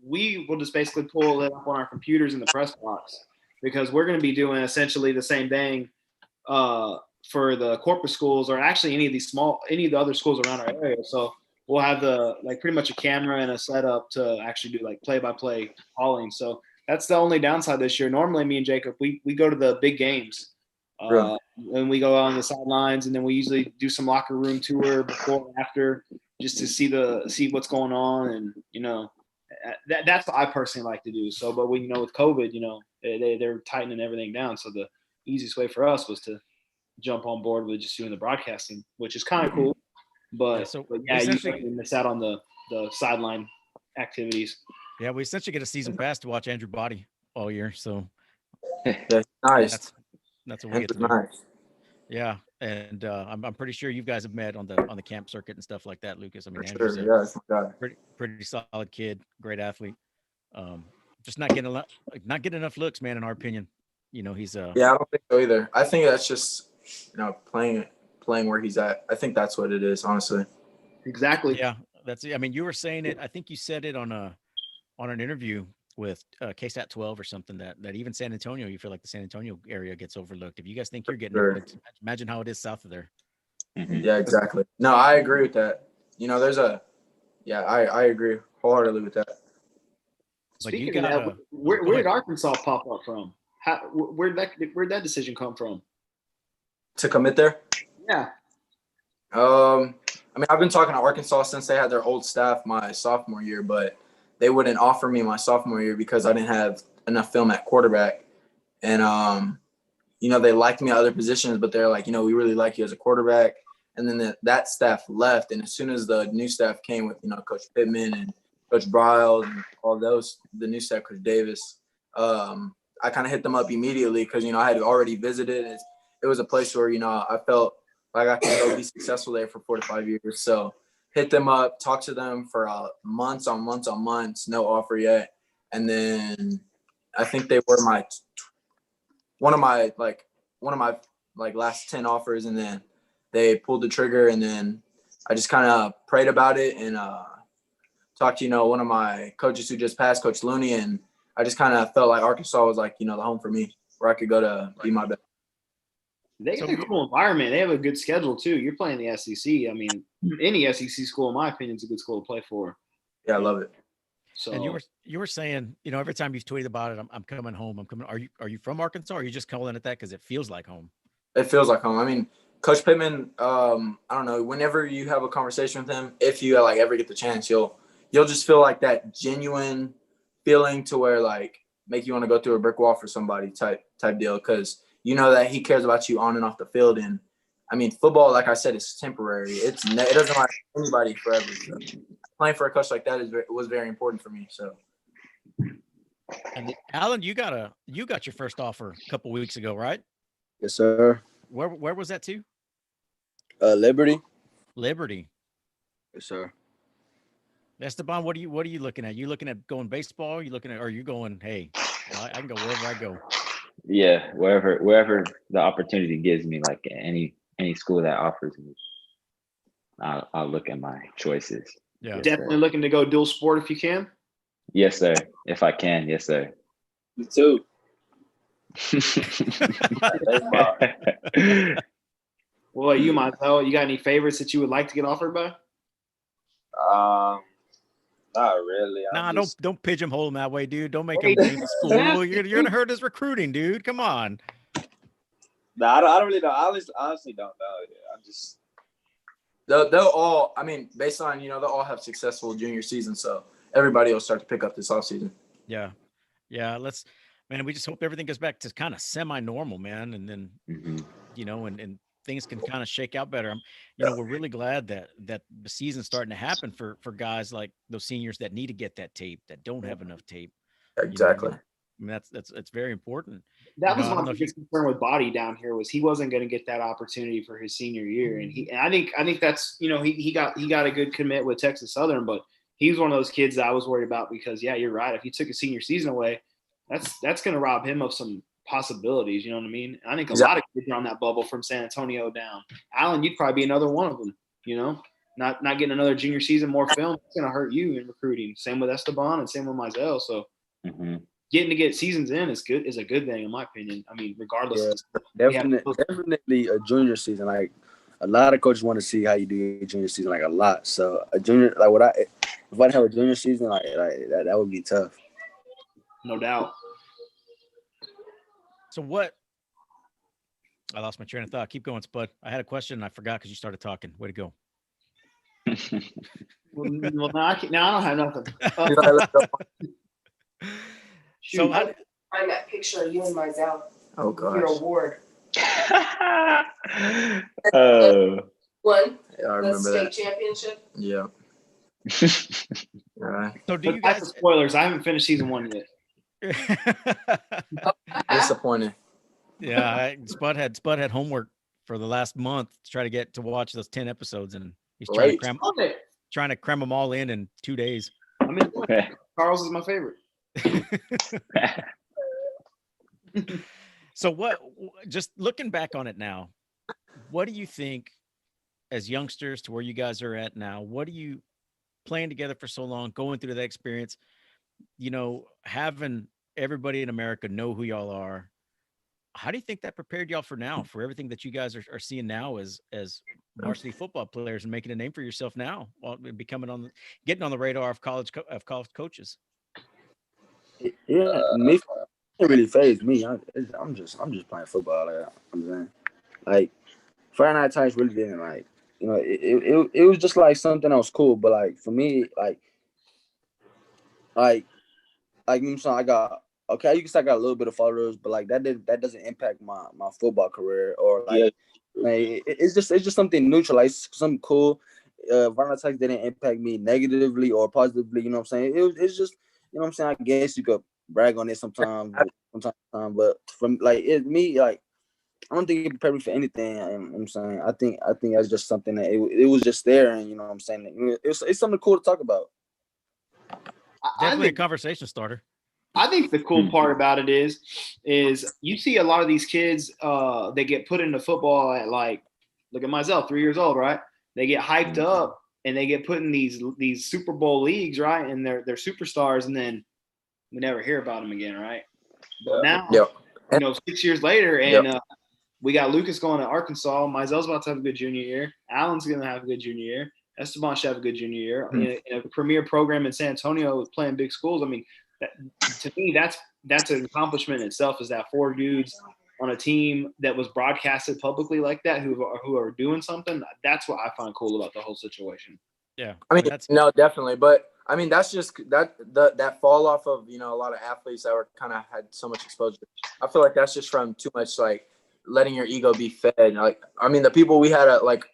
we will just basically pull it up on our computers in the press box because we're going to be doing essentially the same thing for the corporate schools or actually any of the other schools around our area. So we'll have pretty much a camera and a setup to actually do like play-by-play calling. So that's the only downside this year. Normally me and Jacob, we go to the big games and we go on the sidelines and then we usually do some locker room tour before and after just to see what's going on. And, that's what I personally like to do. So, but with COVID, they're tightening everything down. So the easiest way for us was to jump on board with just doing the broadcasting, which is kind of cool. But you miss out on the sideline activities. Yeah, we essentially get a season pass to watch Andrew Body all year. So that's nice. That's what we get to do. Nice. Yeah, and I'm pretty sure you guys have met on the camp circuit and stuff like that, Lucas. I mean, Andrew's a pretty solid kid, great athlete. Just not getting enough looks, man. In our opinion, he's I don't think so either. I think that's just playing where he's at. I think that's what it is, honestly. Exactly. Yeah, that's it. I mean, you were saying it. I think you said it on an interview with KSAT 12 or something that even San Antonio, you feel like the San Antonio area gets overlooked. If you guys think you're getting overlooked, imagine how it is south of there. Yeah, exactly. No, I agree with that. I agree wholeheartedly with that. Speaking of that, where did Arkansas pop up from? Where'd that decision come from? To commit there? Yeah. I mean, I've been talking to Arkansas since they had their old staff my sophomore year, but they wouldn't offer me my sophomore year because I didn't have enough film at quarterback. And, they liked me at other positions, but they're like, we really like you as a quarterback. And then that staff left. And as soon as the new staff came with, Coach Pittman and Coach Bryles and all those, the new staff, Coach Davis, I kind of hit them up immediately because, I had already visited. It was a place where, I felt like I could go be successful there for 4 to 5 years. So hit them up, talked to them for months on months, no offer yet. And then I think they were one of my last 10 offers, and then they pulled the trigger, and then I just kind of prayed about it and talked to, one of my coaches who just passed, Coach Looney, and I just kind of felt like Arkansas was like, the home for me where I could go to be my best. They got a cool environment. They have a good schedule too. You're playing the SEC. I mean, any SEC school, in my opinion, is a good school to play for. Yeah, I love it. So, and you were saying, every time you've tweeted about it, I'm coming home. I'm coming. Are you from Arkansas? Or are you just calling it that because it feels like home? It feels like home. I mean, Coach Pittman. I don't know. Whenever you have a conversation with him, if you ever get the chance, you'll just feel like that genuine feeling to where make you want to go through a brick wall for somebody type deal, because that he cares about you on and off the field. And I mean, football, like I said, is temporary. It doesn't last anybody forever. So playing for a coach like that was very important for me. So. And Alan, you got your first offer a couple weeks ago, right? Yes, sir. Where was that to? Liberty. Liberty. Yes, sr. Esteban, what are you looking at? You looking at going baseball? Are you going, hey, I can go wherever I go? Yeah, wherever the opportunity gives me, like any school that offers me, I'll look at my choices. Yeah, definitely looking to go dual sport if you can. Yes, sir. If I can, yes, sir. Me too. Well, you, Myzel, you got any favorites that you would like to get offered by? Not really. Don't pigeonhole him that way, dude. Don't make him leave the school. You're gonna hurt his recruiting, dude. Come on. No, I don't really know. I honestly don't know. I'm just. They'll all. I mean, based on they'll all have successful junior season, so everybody will start to pick up this offseason. Yeah. Man, we just hope everything goes back to kind of semi-normal, man, and then and things can kind of shake out better. We're really glad that the season's starting to happen for guys like those seniors that need to get that tape, that don't have enough tape. Exactly. I mean, that's very important. That was my biggest concern with Body down here was he wasn't going to get that opportunity for his senior year, and I think that's he got a good commit with Texas Southern, but he was one of those kids that I was worried about because you're right. If he took his senior season away, that's going to rob him of some possibilities. You know what I mean? I think a lot of kids are on that bubble from San Antonio down. Allen, you'd probably be another one of them. Not getting another junior season, more film, it's going to hurt you in recruiting. Same with Esteban and same with Myzel. So getting to get seasons in is a good thing in my opinion. I mean, regardless. Yeah, definitely a junior season. Like a lot of coaches want to see how you do your junior season, like a lot. So a junior, if I have a junior season, like that would be tough. No doubt. So I lost my train of thought. Keep going, Spud. I had a question and I forgot because you started talking. Way to go. Well, now I don't have nothing. So find that picture of you and Myzel. Oh gosh. Your award. One. Yeah, I the remember state that. Championship. Yeah. Right. So do you guys? Spoilers. I haven't finished season 1 yet. Disappointing. Yeah, Spud had homework for the last month to try to get to watch those 10 episodes, and he's trying to cram them all in 2 days. I mean, Carl's is my favorite. So just looking back on it now, what do you think as youngsters to where you guys are at now? What do you playing together for so long, going through that experience, having everybody in America know who y'all are? How do you think that prepared y'all for now, for everything that you guys are seeing now as varsity football players and making a name for yourself now, while getting on the radar of college coaches? Yeah, me, it really fazed me. I'm just playing football. I'm saying, like, Friday Night Tykes really didn't you know, it was just like something that was cool. But like for me, like you know, so I got okay. You can say I got a little bit of followers, but like that doesn't impact my football career or like it's just something neutral, like something cool. Night Tykes didn't impact me negatively or positively. You know what I'm saying? It's just you know what I'm saying. I guess you could brag on it sometimes, but from like me like. I don't think it prepared me for anything. I'm saying I think that's just something that it was just there, and you know what I'm saying it's something cool to talk about. Definitely a conversation starter. I think the cool part about it is you see a lot of these kids they get put into football at like look at Myzel, 3 years old, right? They get hyped up and they get put in these Super Bowl leagues, right? And they're superstars, and then we never hear about them again, right? But now, you know, 6 years later, and we got Lucas going to Arkansas. Myzel's about to have a good junior year. Allen's going to have a good junior year. Esteban should have a good junior year. In a premier program in San Antonio with playing big schools. I mean, to me, that's an accomplishment in itself. Is that 4 dudes on a team that was broadcasted publicly like that who are doing something? That's what I find cool about the whole situation. Yeah, I mean, no, definitely, but I mean that's just that fall off of you know a lot of athletes that were kind of had so much exposure. I feel like that's just from too much like letting your ego be fed. Like I mean, the people we had like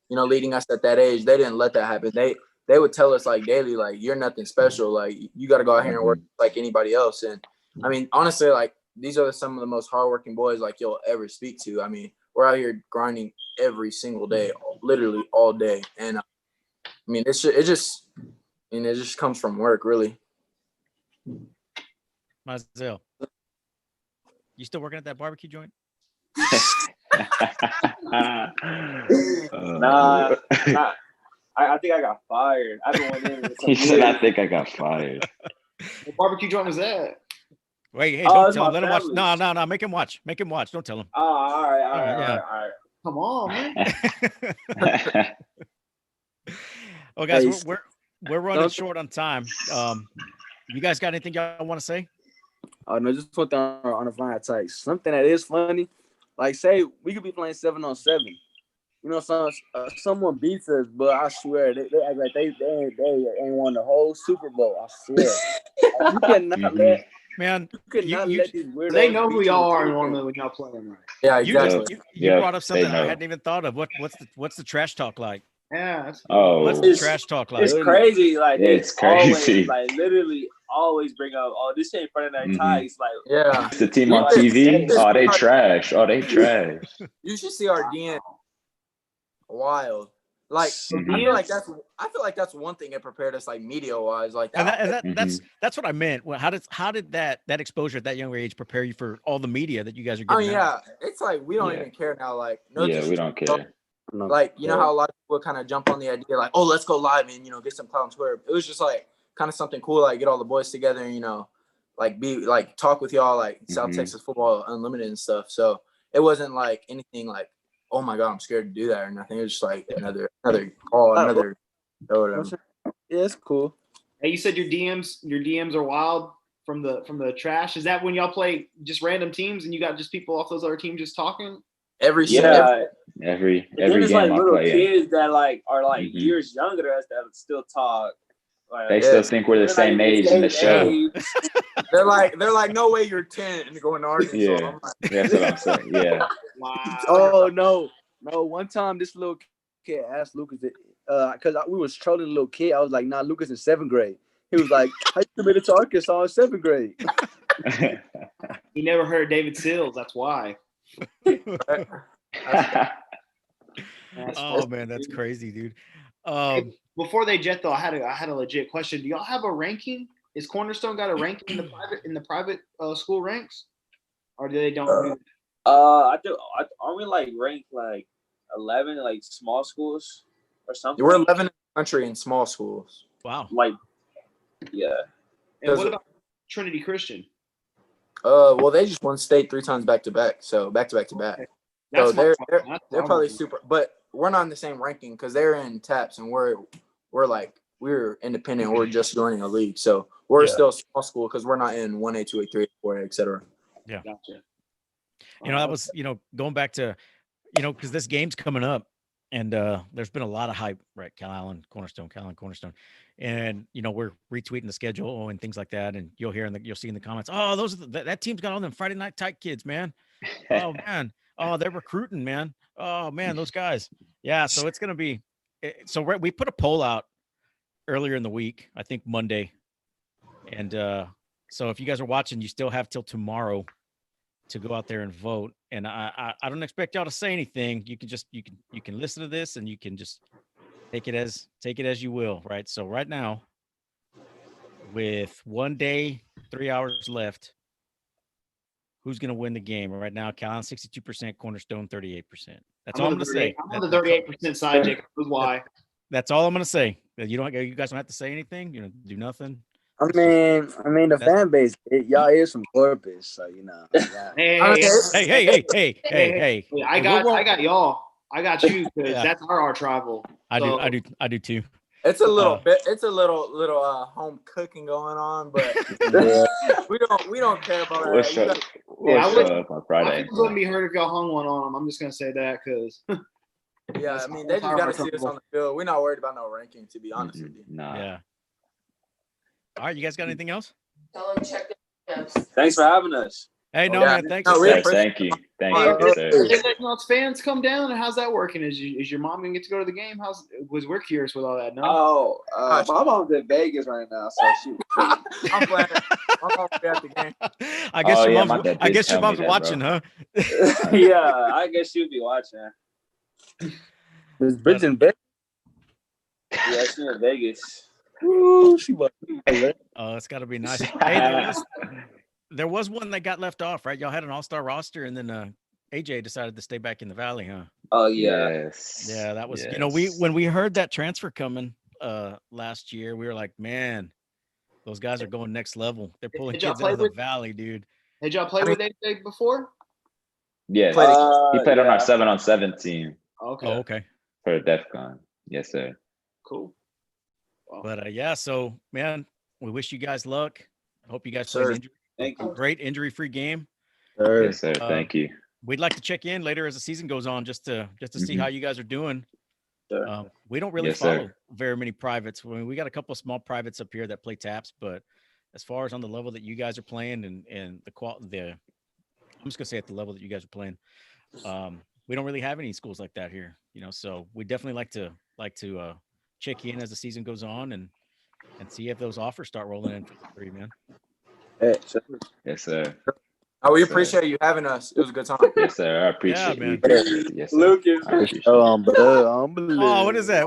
you know leading us at that age, they didn't let that happen. They would tell us like daily, like you're nothing special. Like you got to go out here and work like anybody else. And I mean, honestly, like these are some of the most hardworking boys like you'll ever speak to. I mean, we're out here grinding every single day, literally all day. And I mean, it just comes from work, really. Myzel, you still working at that barbecue joint? Nah. I think I got fired. I went in. He said, "I think I got fired." What barbecue joint was that? Wait, hey, don't tell him. Let him watch. No. Make him watch. Make him watch. Don't tell him. Oh, all right. Come on, man. Oh, guys, we're running short on time. You guys got anything y'all want to say? Oh no, just put down on the Night Tykes. Something that is funny, like say we could be playing 7-on-7. You know, someone beats us, but I swear they act like they ain't won the whole Super Bowl. I swear. You cannot let let these weirdos. They know who y'all are normally when y'all playing, right? Yeah, exactly. You brought up something I hadn't even thought of. What's the trash talk like? Yeah. What's the trash talk like? It's crazy. Like it's crazy. Always, like literally always bring up, oh, this ain't front of Night Tykes. Like yeah, it's the team on TV. Oh, they trash. Oh, they trash. You should see our DM. Wild. Like I feel like that's one thing that prepared us like media wise. Like that's what I meant. Well, how did that exposure at that younger age prepare you for all the media that you guys are getting? I mean, yeah, it's like we don't even care now. Like we don't care. Like you know how a lot of people kind of jump on the idea like, oh, let's go live and you know get some clout on Twitter. It was just like kind of something cool, like get all the boys together and you know like be like talk with y'all like South Texas Football Unlimited and stuff. So it wasn't like anything like, oh my God, I'm scared to do that or nothing. It was just like another call, or whatever. Yeah, it's cool. Hey, you said your DMs are wild from the trash. Is that when y'all play just random teams and you got just people off those other teams just talking? Every game like little kids that like are like years younger than us that still talk. Like, they still think we're the same age in the show. They're like, no way you're 10 and going to Arkansas. Yeah, that's what I'm saying. Yeah. Wow. Oh no. One time this little kid asked Lucas, because we was trolling the little kid. I was like, nah, Lucas in 7th grade. He was like, I committed to Arkansas in 7th grade. He never heard David Sills. That's why. Oh man, that's crazy, dude. Before they jet though, I had a legit question. Do y'all have a ranking? Is Cornerstone got a ranking in the private school ranks, or do they don't? I do. Aren't we like ranked like 11 like small schools or something? We're 11 in the country in small schools. Wow. Like, yeah. And what about Trinity Christian? Well, they just won state 3 times back to back. So back to back to back. So they're probably super, but we're not in the same ranking because they're in TAPS and we're independent. We're just joining a league, so we're still a small school because we're not in 1A, 2A, 3A, 4A, etc. Yeah. Gotcha. That was going back to because this game's coming up. And there's been a lot of hype, right? Cal Allen Cornerstone, and we're retweeting the schedule and things like that. And you'll see in the comments, oh, those are that team's got all them Friday Night Tyke kids, man. Oh man, oh they're recruiting, man. Oh man, those guys. Yeah, so it's gonna be. So we put a poll out earlier in the week, I think Monday, and so if you guys are watching, you still have till tomorrow to go out there and vote. And I don't expect y'all to say anything. You can listen to this and you can just take it as you will, right? So right now, with 1 day, 3 hours left, who's gonna win the game? Right now, Cal 62%, Cornerstone 38%. That's all I'm gonna say. I'm on the 38% side, Jacob. Why? That's all I'm gonna say. You guys don't have to say anything. Do nothing. I mean, the fan base, y'all is from Corpus, so Yeah. Hey! I got y'all. I got you because that's our travel. So. I do too. It's a little bit. It's a little home cooking going on, but we don't care about that. We'll show up on Friday. It wouldn't be hurt if y'all hung one on them. I'm just gonna say that because. Yeah, I mean they just gotta see us on the field. We're not worried about no ranking, to be honest with you. Nah. Yeah. All right, you guys got anything else? Tell them check the notes. Thanks for having us. Hey, man, thanks. Thank you. It's fans come down, and how's that working? Is your mom gonna get to go to the game? We're curious with all that. No. Oh, my mom's in Vegas right now, so she. I'm playing. My mom's at the game. I guess your mom's watching, huh? Yeah, I guess she'll be watching. Is Bridget in Vegas? Yeah, she's in Vegas. Ooh, she was. Oh, it's got to be nice. Hey, there was one that got left off, right? Y'all had an all-star roster, and then AJ decided to stay back in the Valley, huh? Oh yeah, yes. Yeah, that was. When we heard that transfer coming last year, we were like, man, those guys are going next level. They're pulling kids out of the Valley, dude. Did y'all play with AJ before? Yeah, he played on our 7-on-7 team. Okay. Oh, okay. For DEF CON. Yes, sir. Cool. Wow. But so man, we wish you guys luck. I hope you guys play Thank you. Great injury-free game. Yes, sir. Thank you. We'd like to check in later as the season goes on, just to see how you guys are doing. Sure. We don't really follow very many privates. I mean, we got a couple of small privates up here that play taps, but as far as on the level that you guys are playing and I'm just gonna say at the level that you guys are playing, we don't really have any schools like that here, So we definitely like to check in as the season goes on and see if those offers start rolling in for the three, man. Yes, sir. Oh, we appreciate you having us. It was a good time. Yes, sir. I appreciate it. Man. Yes, sir. Lucas. Oh, what is that?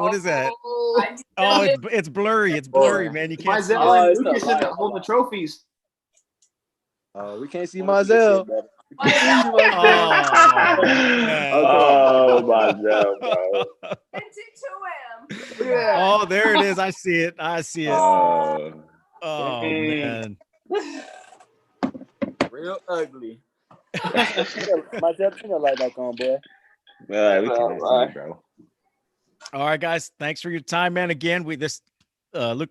Oh, it's blurry. It's blurry, man. You can't see it. Lucas isn't holding the trophies. We can't see Myzel. Myzel, bro. Oh, there it is. I see it. Oh man. Real ugly. Myzel, turn the light back on, boy. We can see, bro. All right, guys. Thanks for your time, man. Again, Lucas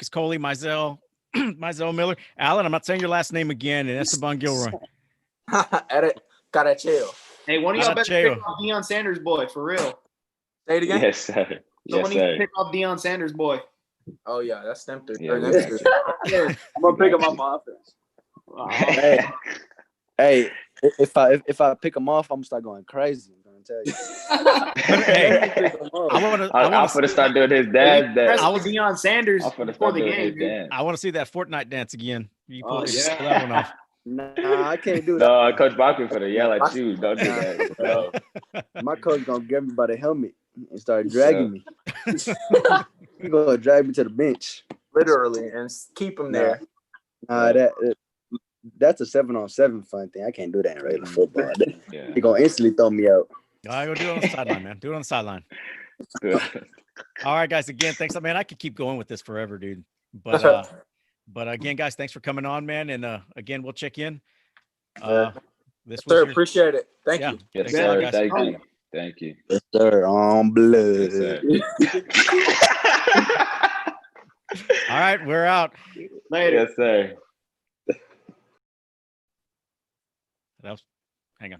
Coley, Myzel Miller, Alan. I'm not saying your last name again, and Esteban Guillory. Caracheo. Hey, one of y'all better pick off Deion Sanders' boy, for real. Say it again. Yes, sir. Someone needs to pick off Deion Sanders' boy. Oh yeah, that's them three. Yeah, I'm gonna pick him off my offense. Hey, if I pick him off, I'm gonna start going crazy. I'm gonna tell you. Hey, I'm gonna start doing his dad dance. I was Deion Sanders before the game. I want to see that Fortnite dance again. You pull that one off. Nah, I can't do that. No, Coach Baku for the yell at you. Don't do that. No. My coach gonna grab me by the helmet and start dragging me. He gonna drag me to the bench, literally, and keep him there. Nah, that's a 7-on-7 fun thing. I can't do that in regular football. He gonna instantly throw me out. All right, go do it on the sideline, man. Do it on the sideline. All right, guys. Again, thanks, man. I could keep going with this forever, dude. But again, guys, thanks for coming on, man. And again, we'll check in. Appreciate it. Thank you. Yes, sir. Thank you. Yes, sir. On blood. Yes, All right, we're out. Later. Yes, sir. Hang on.